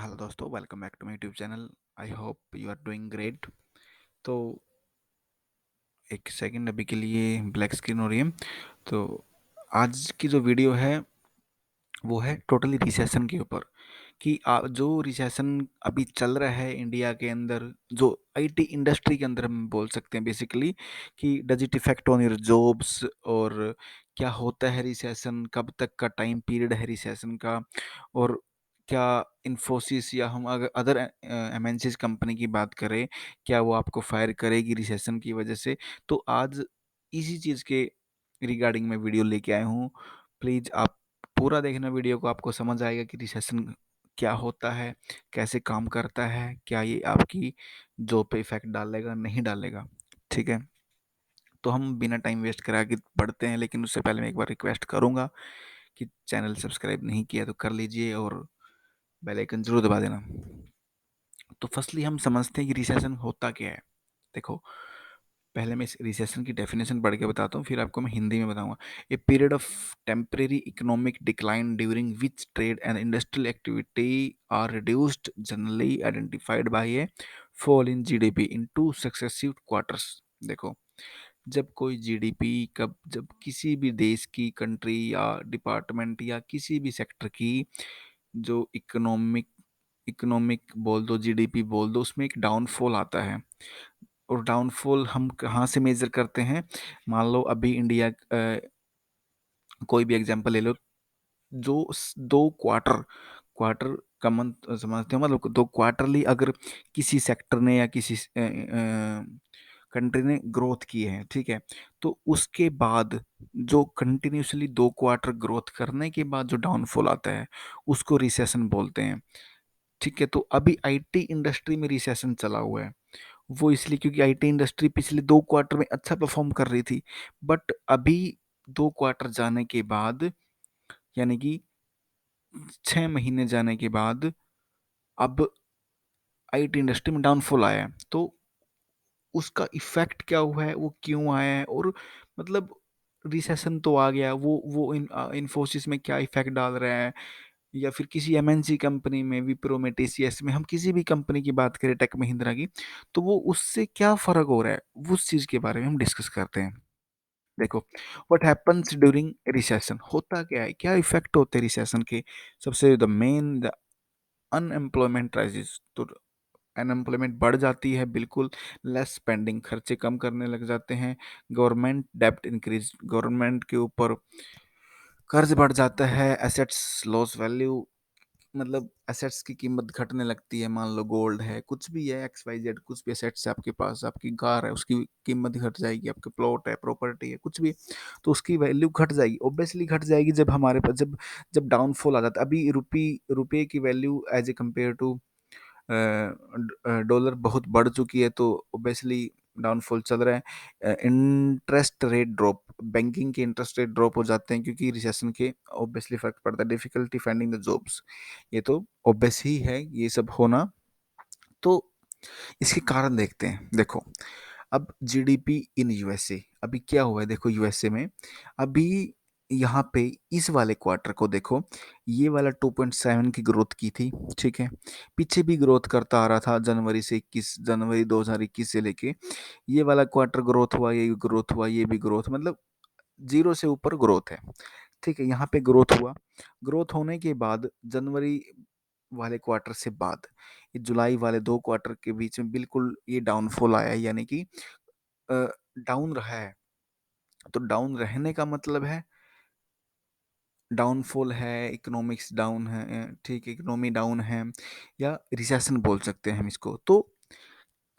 Hello दोस्तों, welcome back to my YouTube channel. I hope you are doing great. तो एक second, अभी के लिए ब्लैक स्क्रीन हो रही है। तो आज की जो वीडियो है वो है टोटली रिसेशन के ऊपर कि जो रिसेशन अभी चल रहा है इंडिया के अंदर, जो आईटी इंडस्ट्री के अंदर हम बोल सकते हैं बेसिकली, कि does it effect on your jobs, और क्या होता है रिसेशन, कब तक का टाइम पीरियड है रिसेशन का, और क्या इन्फोसिस या हम अगर अदर एमएनसीज कंपनी की बात करें, क्या वो आपको फायर करेगी रिसेशन की वजह से। तो आज इसी चीज़ के रिगार्डिंग मैं वीडियो लेके आया हूँ। प्लीज़ आप पूरा देखना वीडियो को, आपको समझ आएगा कि रिसेशन क्या होता है, कैसे काम करता है, क्या ये आपकी जॉब पे इफेक्ट डालेगा नहीं डालेगा। ठीक है, तो हम बिना टाइम वेस्ट करा के बढ़ते हैं, लेकिन उससे पहले मैं एक बार रिक्वेस्ट करूंगा कि चैनल सब्सक्राइब नहीं किया तो कर लीजिए और बेल आइकन जरूर दबा देना। तो फर्स्टली हम समझते हैं कि रिसेशन होता क्या है। देखो, पहले मैं इस रिसेशन की डेफिनेशन पढ़ के बताता हूँ, फिर आपको मैं हिंदी में बताऊंगा। A period of temporary economic decline during which trade and industrial activity are reduced, generally identified by a fall in GDP in two successive quarters. देखो, जब कोई जीडीपी, कब जब किसी भी देश की, कंट्री या डिपार्टमेंट या किसी भी सेक्टर की जो इकोनॉमिक इकोनॉमिक बोल दो, जीडीपी बोल दो, उसमें एक डाउनफॉल आता है। और डाउनफॉल हम कहाँ से मेजर करते हैं? मान लो अभी इंडिया, कोई भी एग्जांपल ले लो, जो दो क्वार्टर क्वार्टर का मंथ समझते हो, मतलब दो क्वार्टरली अगर किसी सेक्टर ने या किसी कंट्री ने ग्रोथ की है, ठीक है, तो उसके बाद जो कंटिन्यूसली दो क्वार्टर ग्रोथ करने के बाद जो डाउनफॉल आता है उसको रिसेशन बोलते हैं। ठीक है, तो अभी आईटी इंडस्ट्री में रिसेशन चला हुआ है। वो इसलिए क्योंकि आईटी इंडस्ट्री पिछले दो क्वार्टर में अच्छा परफॉर्म कर रही थी, बट अभी दो क्वार्टर जाने के बाद, यानी कि 6 महीने जाने के बाद, अब आईटी इंडस्ट्री में डाउनफॉल आया है। तो उसका इफेक्ट क्या हुआ है, वो क्यों आया है, और मतलब रिसेशन तो आ गया, वो इन्फोसिस में क्या इफेक्ट डाल रहा है, या फिर किसी एमएनसी कंपनी में, विप्रो में, टीसीएस में, हम किसी भी कंपनी की बात करें, टेक महिंद्रा की, तो वो उससे क्या फर्क हो रहा है, उस चीज के बारे में हम डिस्कस करते हैं। देखो, व्हाट हैपेंस ड्यूरिंग रिसेशन, होता क्या है, क्या इफेक्ट होते हैं रिसेशन के। सबसे the main, the unemployment rises. तो अनएम्प्लॉयमेंट बढ़ जाती है, बिल्कुल। लेस स्पेंडिंग, खर्चे कम करने लग जाते हैं। गवर्नमेंट डेब्ट इंक्रीज, गवर्नमेंट के ऊपर कर्ज बढ़ जाता है। एसेट्स लॉस वैल्यू, मतलब एसेट्स की कीमत घटने लगती है। मान लो गोल्ड है, कुछ भी है, एक्स वाई जेड, कुछ भी एसेट्स है आपके पास, आपकी कार है, उसकी कीमत घट जाएगी। आपके प्लॉट है, प्रॉपर्टी है, कुछ भी, तो उसकी वैल्यू घट जाएगी, ऑब्वियसली घट जाएगी। जब हमारे पास, जब जब डाउनफॉल आ जाता है, अभी रुपये की value as a compare to dollar बहुत बढ़ चुकी है, तो ऑब्वियसली डाउनफॉल चल रहा है। इंटरेस्ट रेट ड्रॉप, बैंकिंग के इंटरेस्ट रेट ड्रॉप हो जाते हैं क्योंकि रिसेशन के ऑब्वियसली फर्क पड़ता है। डिफिकल्टी फाइंडिंग द जॉब्स, ये तो ऑब्वियस ही है ये सब होना। तो इसके कारण देखते हैं। देखो, अब जीडीपी इन यूएसए अभी क्या हुआ है, देखो यूएसए में अभी, यहाँ पे इस वाले क्वार्टर को देखो, ये वाला 2.7 की ग्रोथ की थी। ठीक है, पीछे भी ग्रोथ करता आ रहा था, जनवरी से 21, जनवरी 2021 से लेके ये वाला क्वार्टर ग्रोथ हुआ, ये ग्रोथ हुआ, ये भी ग्रोथ, मतलब जीरो से ऊपर ग्रोथ है। ठीक है, यहाँ पे ग्रोथ हुआ। ग्रोथ होने के बाद जनवरी वाले क्वार्टर से बाद ये जुलाई वाले दो क्वार्टर के बीच में बिल्कुल ये डाउनफॉल आया है, यानी कि डाउन रहा है। तो डाउन रहने का मतलब है डाउनफॉल है, इकोनॉमिक्स डाउन है, ठीक, इकोनॉमी डाउन है, या रिसेशन बोल सकते हैं हम इसको। तो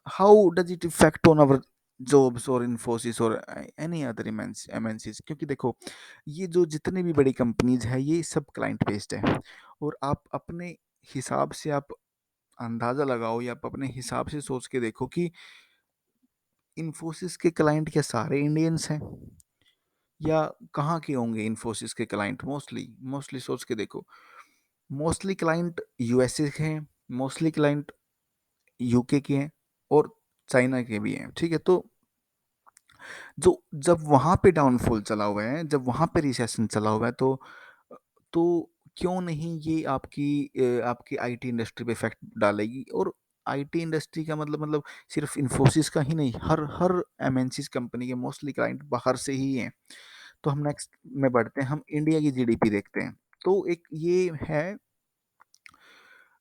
how does it effect on our jobs और इन्फोसिस और एनी अदर एमएनसीज? क्योंकि देखो, ये जो जितने भी बड़ी कंपनीज है, ये सब क्लाइंट बेस्ड है, और आप अपने हिसाब से आप अंदाजा लगाओ, या आप अपने हिसाब से सोच के देखो कि इन्फोसिस के क्लाइंट क्या सारे इंडियंस हैं, या कहाँ के होंगे इन्फोसिस के क्लाइंट? मोस्टली मोस्टली सोच के देखो, मोस्टली क्लाइंट यूएसए के हैं, मोस्टली क्लाइंट यूके के हैं, और चाइना के भी हैं। ठीक है, तो जो जब वहाँ पे डाउनफॉल चला हुआ है, जब वहाँ पे रिसेशन चला हुआ है, तो क्यों नहीं ये आपकी आईटी इंडस्ट्री पे इफेक्ट डालेगी। और आईटी इंडस्ट्री का मतलब सिर्फ इन्फोसिस का ही नहीं, हर हर एमएनसीज कंपनी के मोस्टली क्लाइंट बाहर से ही हैं। तो हम नेक्स्ट में बढ़ते हैं, हम इंडिया की जीडीपी देखते हैं। तो एक ये है,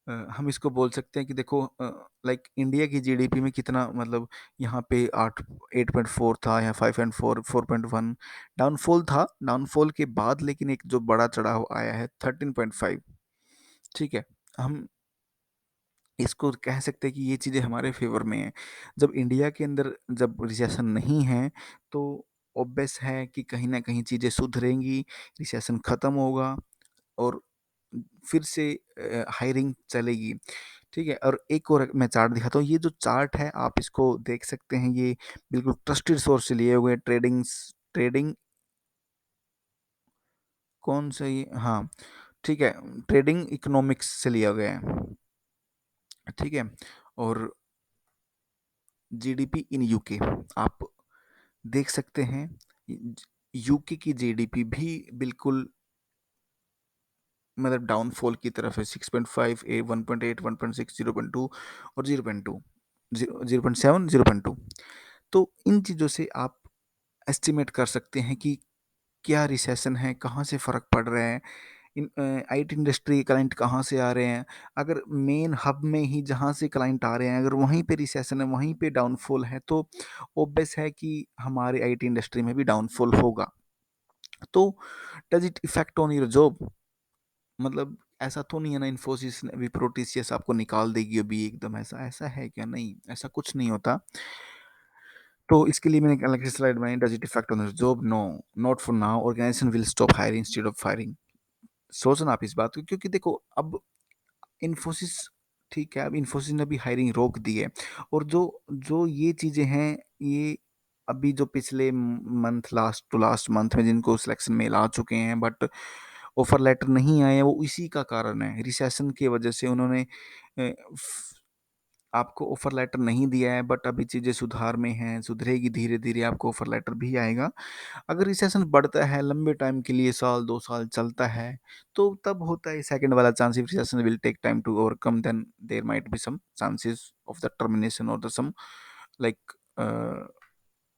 हम इसको बोल सकते हैं कि देखो, लाइक इंडिया की जीडीपी में कितना मतलब यहाँ पे 8.4 था या 5.4, 4.1 डाउनफॉल था। डाउनफॉल के बाद लेकिन एक जो बड़ा चढ़ाव आया है 13.5। ठीक है, हम इसको कह सकते हैं कि ये चीज़ें हमारे फेवर में हैं। जब इंडिया के अंदर जब रिसेशन नहीं है तो ऑब्वियस है कि कहीं ना कहीं चीज़ें सुधरेंगी, रिसेशन ख़त्म होगा और फिर से हायरिंग चलेगी। ठीक है, और एक और मैं चार्ट दिखाता हूँ। ये जो चार्ट है आप इसको देख सकते हैं, ये बिल्कुल ट्रस्टेड सोर्स से लिए हुए ट्रेडिंग कौन सा ये, हाँ ठीक है, ट्रेडिंग इकोनॉमिक्स से लिया गया है। ठीक है, और जीडीपी इन यूके आप देख सकते हैं। यूके की जीडीपी भी बिल्कुल मतलब डाउनफॉल की तरफ है। 6.5, 1.8, 1.6, 0.2 और 0.2, 0.7, 0.2। तो इन चीज़ों से आप एस्टिमेट कर सकते हैं कि क्या रिसेशन है, कहाँ से फ़र्क पड़ रहा है, इन आईटी इंडस्ट्री क्लाइंट कहाँ से आ रहे हैं। अगर मेन हब में ही जहाँ से क्लाइंट आ रहे हैं अगर वहीं पे रिसेशन है, वहीं पे डाउनफॉल है, तो ऑब्वियस है कि हमारे आईटी इंडस्ट्री में भी डाउनफॉल होगा। तो does it effect on your job? मतलब ऐसा तो नहीं है ना इन्फोसिस विप्रो टीसीएस आपको निकाल देगी अभी एकदम, ऐसा ऐसा है क्या? नहीं, ऐसा कुछ नहीं होता। तो इसके लिए मैंने एक अलग से स्लाइड बनाई, does it effect on job? No, not for now, organisation will stop hiring instead of firing. सोचना आप इस बात को, क्योंकि देखो अब इन्फोसिस, ठीक है, अब इन्फोसिस ने भी हायरिंग रोक दी है। और जो जो ये चीज़ें हैं, ये अभी जो पिछले month, last to last month में जिनको सिलेक्शन मेल आ चुके हैं बट ऑफर लेटर नहीं आए हैं, वो इसी का कारण है। रिसेशन की वजह से उन्होंने आपको ऑफर लेटर नहीं दिया है, बट अभी चीज़ें सुधार में हैं, सुधरेगी धीरे धीरे, आपको ऑफर लेटर भी आएगा। अगर रिसेशन बढ़ता है लंबे टाइम के लिए, साल 2 साल चलता है, तो तब होता है सेकंड वाला chance. If recession will take time to overcome then there might be some chances of the termination और द सम लाइक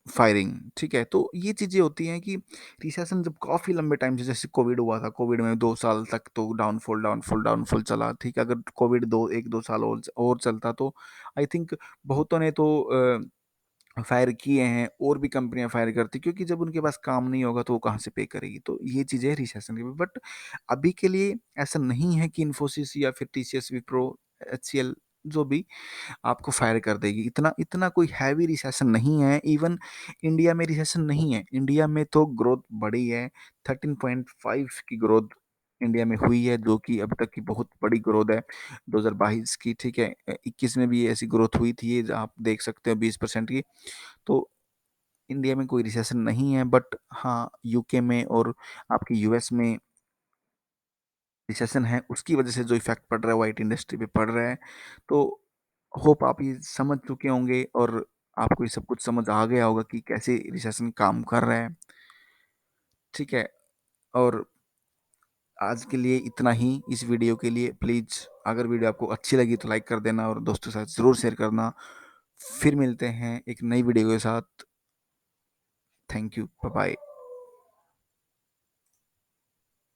फायरिंग। ठीक है, तो ये चीज़ें होती हैं कि रिसेशन जब काफ़ी लंबे टाइम से, जैसे कोविड हुआ था, कोविड में 2 साल तक तो डाउनफॉल डाउनफॉल डाउनफॉल चला। ठीक है, अगर कोविड 1-2 साल और चलता तो आई थिंक बहुतों ने तो फायर किए हैं, और भी कंपनियां फायर करती, क्योंकि जब उनके पास काम नहीं होगा तो वो कहाँ से पे करेगी। तो ये चीज़ें रिसेशन की, बट अभी के लिए ऐसा नहीं है कि इन्फोसिस या फिर टीसीएस, विप्रो, एचसीएल जो भी आपको फायर कर देगी। इतना इतना कोई हैवी रिसेशन नहीं है। इवन इंडिया में रिसेशन नहीं है, इंडिया में तो ग्रोथ बढ़ी है। 13.5 की ग्रोथ इंडिया में हुई है, जो कि अब तक की बहुत बड़ी ग्रोथ है 2022 की। ठीक है, 21 में भी ऐसी ग्रोथ हुई थी, ये आप देख सकते हो 20% की। तो इंडिया में कोई रिसेशन नहीं है, बट हाँ यूके में और आपकी यूएस में रिसेशन है, उसकी वजह से जो इफेक्ट पड़ रहा है वो आईटी इंडस्ट्री पे पड़ रहा है। तो होप आप ये समझ चुके होंगे और आपको ये सब कुछ समझ आ गया होगा कि कैसे रिसेशन काम कर रहा है। ठीक है, और आज के लिए इतना ही। इस वीडियो के लिए प्लीज़, अगर वीडियो आपको अच्छी लगी तो लाइक कर देना और दोस्तों के साथ ज़रूर शेयर करना। फिर मिलते हैं एक नई वीडियो के साथ। Thank you, bye bye.